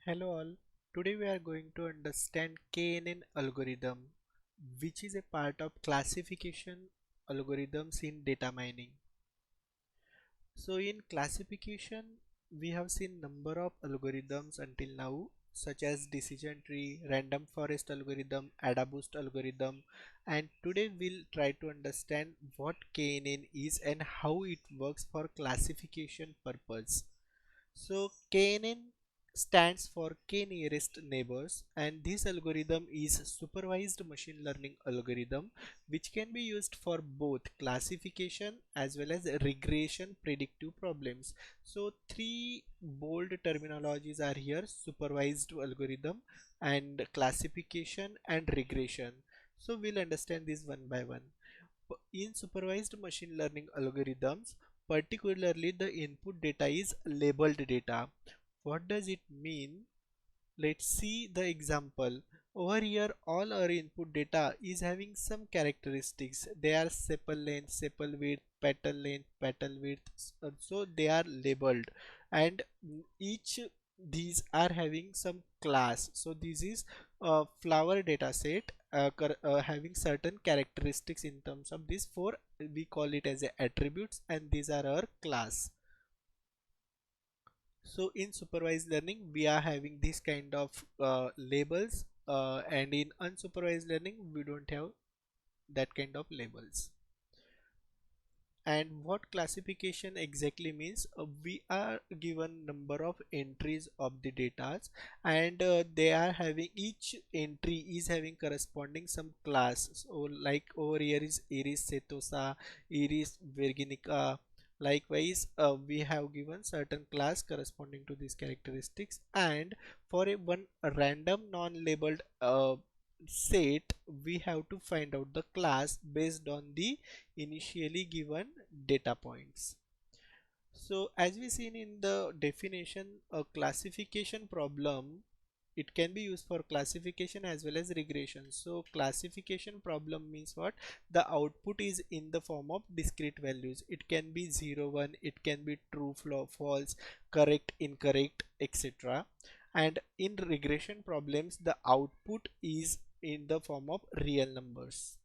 Hello all. Today we are going to understand KNN algorithm, which is a part of classification algorithms in data mining. So in classification, we have seen number of algorithms until now, such as decision tree, random forest algorithm, AdaBoost algorithm, and today we'll try to understand what KNN is and how it works for classification purpose. So KNN stands for K nearest neighbors, and this algorithm is supervised machine learning algorithm which can be used for both classification as well as regression predictive problems. So three bold terminologies are here: supervised algorithm and classification and regression. So we'll understand this one by one. In supervised machine learning algorithms, particularly the input data is labeled data. What does it mean? Let's see the example. Over here, all our input data is having some characteristics. They are sepal length, sepal width, petal length, petal width. So they are labeled, and each these are having some class. So this is a flower data set having certain characteristics in terms of these four. We call it as a attributes, and these are our class. So in supervised learning, we are having this kind of labels, and in unsupervised learning, we don't have that kind of labels. And what classification exactly means? We are given number of entries of the data, and they are having, each entry is having corresponding some class. So like over here is Iris setosa, Iris virginica. Likewise, we have given certain class corresponding to these characteristics, and for a one random non-labeled set, we have to find out the class based on the initially given data points. So as we seen in the definition, a classification problem, it can be used for classification as well as regression. So classification problem means what? The output is in the form of discrete values. It can be 0 1, it can be true false, correct incorrect, etc. And in regression problems, the output is in the form of real numbers.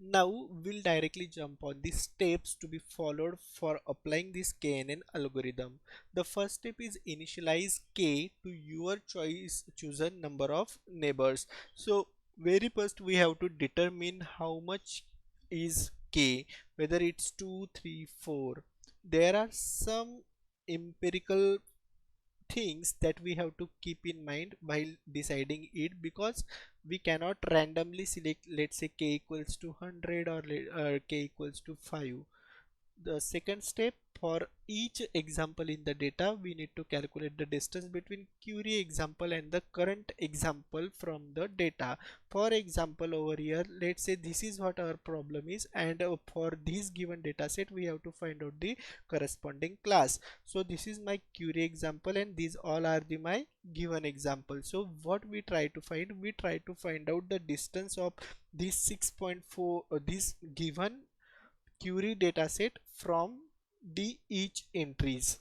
Now we'll directly jump on the steps to be followed for applying this KNN algorithm. The first step is initialize K to your chosen number of neighbors. So very first we have to determine how much is K, whether it's 2, 3, 4. There are some empirical things that we have to keep in mind while deciding it, because we cannot randomly select, let's say k equals to 100 or k equals to 5. The second step, for each example in the data, we need to calculate the distance between query example and the current example from the data. For example, over here, let's say this is what our problem is, and for this given data set, we have to find out the corresponding class. So this is my query example, and these all are the my given example. So what we try to find? We try to find out the distance of this 6.4, this given query dataset from the each entries.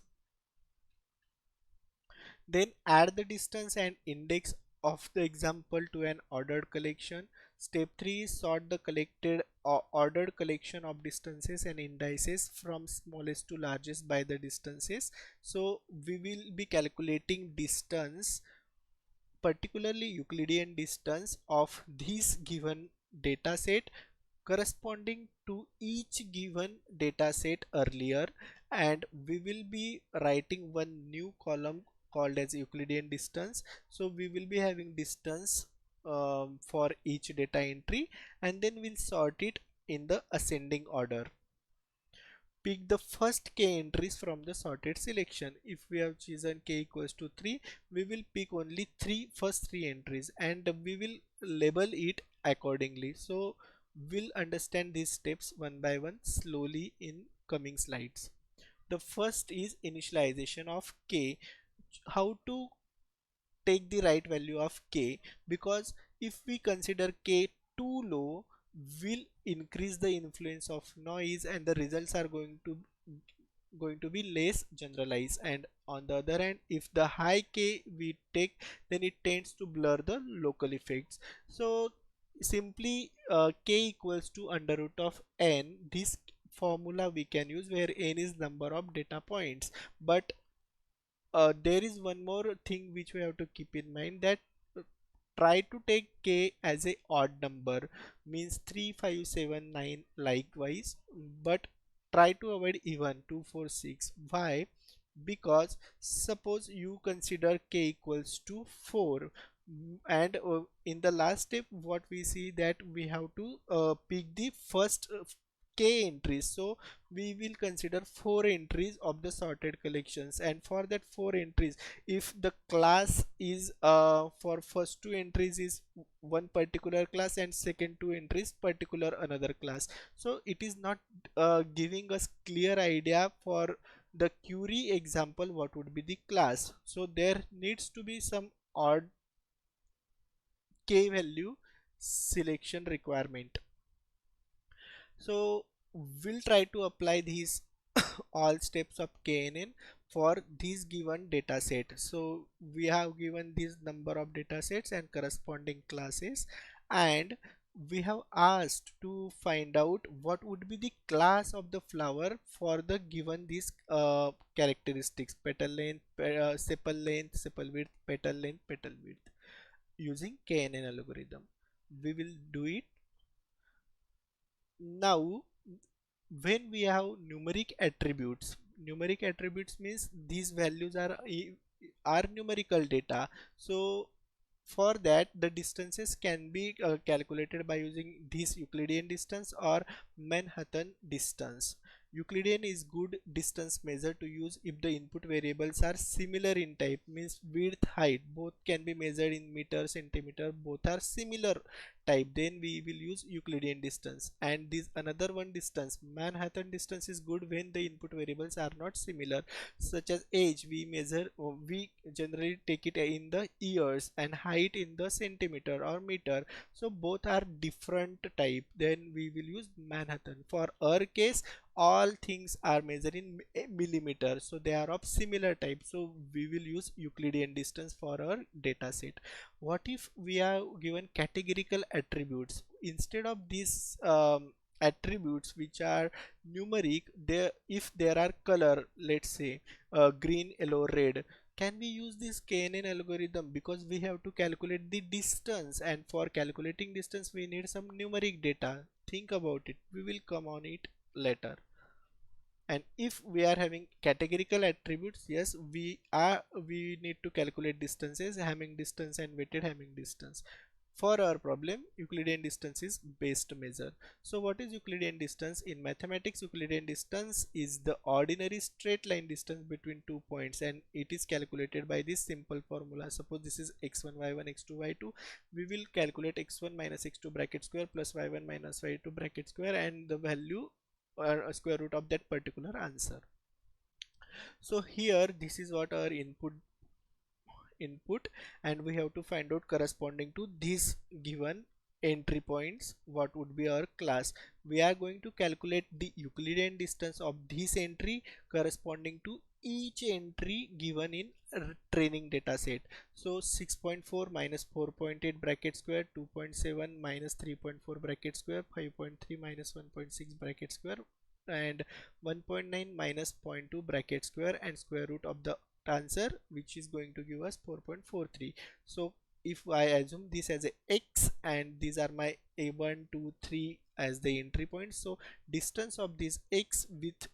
Then add the distance and index of the example to an ordered collection. Step 3 is sort the collected or ordered collection of distances and indices from smallest to largest by the distances. So we will be calculating distance, particularly Euclidean distance of this given data set corresponding to each given data set earlier, and we will be writing one new column called as Euclidean distance. So we will be having distance for each data entry, and then we'll sort it in the ascending order. Pick the first k entries from the sorted selection. If we have chosen k equals to 3, we will pick only first three entries, and we will label it accordingly. So we'll understand these steps one by one slowly in coming slides. The first is initialization of k. How to take the right value of k? Because if we consider k too low, will increase the influence of noise, and the results are going to going to be less generalized, and on the other hand, if the high k we take, then it tends to blur the local effects. So simply k equals to under root of n, this formula we can use where n is number of data points. But there is one more thing which we have to keep in mind, that uh, try to take k as a odd number, means 3 5 7 9 likewise, but try to avoid even 2 4 6. Why? Because suppose you consider k equals to 4, and in the last step what we see that we have to pick the first k entries. So we will consider 4 entries of the sorted collections, and for that 4 entries, if the class is for first 2 entries is one particular class and second 2 entries particular another class, so it is not giving us clear idea for the query example what would be the class. So there needs to be some odd k value selection requirement. So we'll try to apply these all steps of KNN for this given data set. So we have given this number of data sets and corresponding classes, and we have asked to find out what would be the class of the flower for the given these characteristics: petal length, sepal length, sepal width, petal width, using KNN algorithm. We will do it now. When we have numeric attributes means these values are numerical data. So for that, the distances can be calculated by using this Euclidean distance or Manhattan distance. Euclidean is good distance measure to use if the input variables are similar in type, means width, height both can be measured in meter, centimeter, both are similar type, then we will use Euclidean distance. And this another one distance, Manhattan distance, is good when the input variables are not similar, such as age we measure, we generally take it in the years, and height in the centimeter or meter, so both are different type, then we will use Manhattan. For our case, all things are measured in millimeter, so they are of similar type, so we will use Euclidean distance for our data set. What if we are given categorical attributes instead of these attributes which are numeric? There, if there are color, let's say green, yellow, red, can we use this KNN algorithm? Because we have to calculate the distance, and for calculating distance we need some numeric data. Think about it, we will come on it later. And if we are having categorical attributes, yes, we need to calculate distances, Hamming distance and weighted Hamming distance. For our problem, Euclidean distance is best measure. So what is Euclidean distance? In mathematics, Euclidean distance is the ordinary straight line distance between 2 points, and it is calculated by this simple formula. Suppose this is x1 y1 x2 y2, we will calculate x1 minus x2 bracket square plus y1 minus y2 bracket square, and the value or a square root of that particular answer. So here this is what our input, and we have to find out corresponding to these given entry points what would be our class. We are going to calculate the Euclidean distance of this entry corresponding to each entry given in training data set. So 6.4 minus 4.8 bracket square, 2.7 minus 3.4 bracket square, 5.3 minus 1.6 bracket square, and 1.9 minus 0.2 bracket square, and square root of the answer, which is going to give us 4.43. So if I assume this as a x, and these are my a1 2 3 as the entry points, so distance of this x with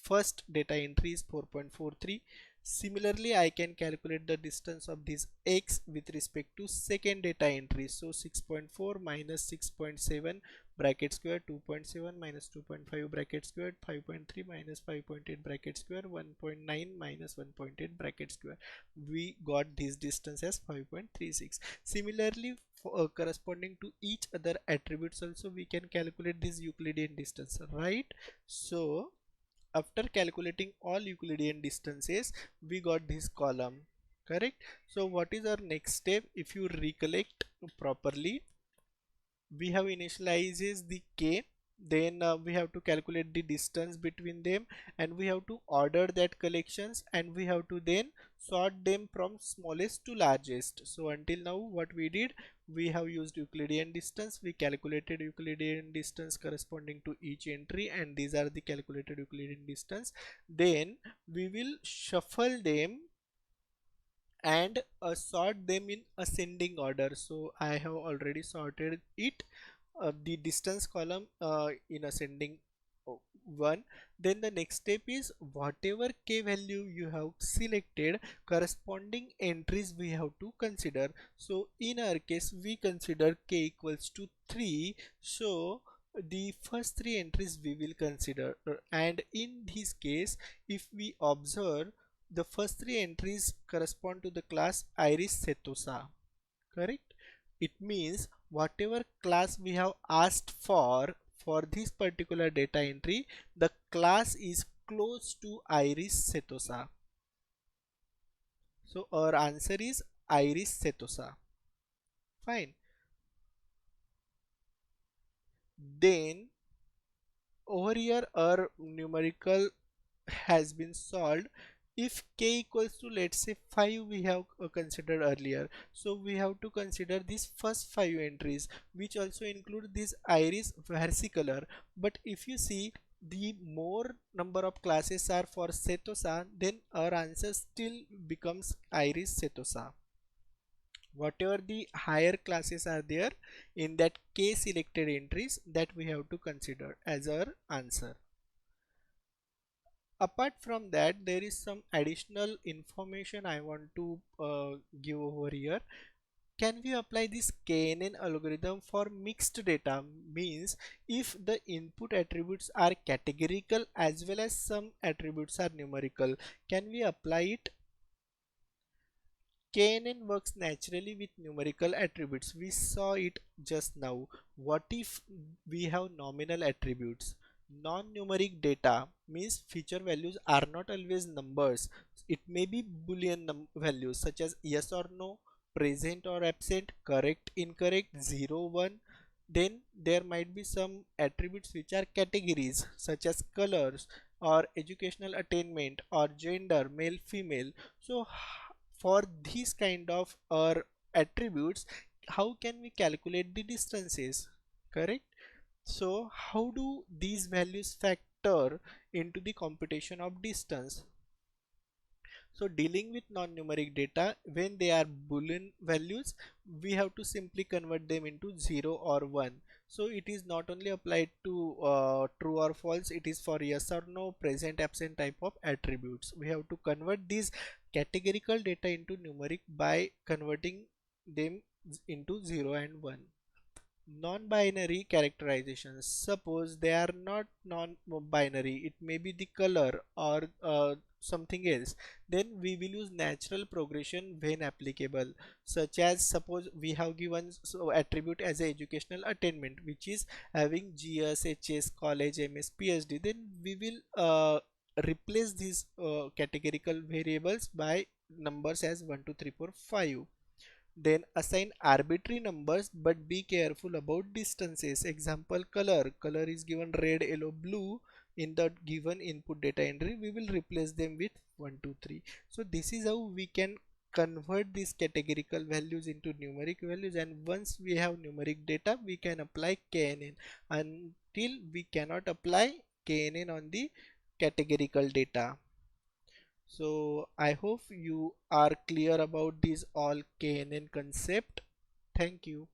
first data entry is 4.43. Similarly, I can calculate the distance of this x with respect to second data entry. So 6.4 minus 6.7 bracket square, 2.7 minus 2.5 bracket square, 5.3 minus 5.8 bracket square, 1.9 minus 1.8 bracket square. We got this distance as 5.36. Similarly, for, corresponding to each other attributes also we can calculate this Euclidean distance, right? So after calculating all Euclidean distances, we got this column, correct? So what is our next step? If you recollect properly, we have initializes the k, then we have to calculate the distance between them, and we have to order that collections, and we have to then sort them from smallest to largest. So until now what we did, we have used Euclidean distance, we calculated Euclidean distance corresponding to each entry, and these are the calculated Euclidean distance. Then we will shuffle them and sort them in ascending order. So I have already sorted it, the distance column in ascending one. Then the next step is whatever k value you have selected, corresponding entries we have to consider. So in our case we consider k equals to 3, so the first three entries we will consider. And in this case, if we observe, the first three entries correspond to the class Iris Setosa, correct? It means whatever class we have asked for this particular data entry, the class is close to Iris Setosa. So our answer is Iris Setosa. Fine. Then over here our numerical has been solved. If k equals to, let's say, 5 we have considered earlier, so we have to consider these first 5 entries, which also include this Iris versicolor. But if you see, the more number of classes are for Setosa, then our answer still becomes Iris Setosa. Whatever the higher classes are there in that k selected entries, that we have to consider as our answer. Apart from that, there is some additional information I want to give over here. Can we apply this KNN algorithm for mixed data? Means if the input attributes are categorical as well as some attributes are numerical, can we apply it? KNN works naturally with numerical attributes. We saw it just now. What if we have nominal attributes? Non-numeric data means feature values are not always numbers. It may be boolean values such as yes or no, present or absent, correct, incorrect, 0, 1. Then there might be some attributes which are categories such as colors or educational attainment or gender, male, female. So for these kind of attributes, how can we calculate the distances, correct? So how do these values factor into the computation of distance? So dealing with non-numeric data, when they are boolean values, we have to simply convert them into 0 or 1. So it is not only applied to true or false, it is for yes or no, present, absent type of attributes. We have to convert these categorical data into numeric by converting them into 0 and 1. Non-binary characterizations, suppose they are not non-binary, it may be the color or something else, then we will use natural progression when applicable. Such as, suppose we have given so attribute as a educational attainment, which is having GS, HS, college, MS, PhD, then we will replace these categorical variables by numbers as 1 2 3 4 5. Then assign arbitrary numbers, but be careful about distances. Example, color is given red, yellow, blue in the given input data entry. We will replace them with 1 2 3. So this is how we can convert these categorical values into numeric values, and once we have numeric data we can apply KNN. Until we cannot apply KNN on the categorical data. So I hope you are clear about this all KNN concept. Thank you.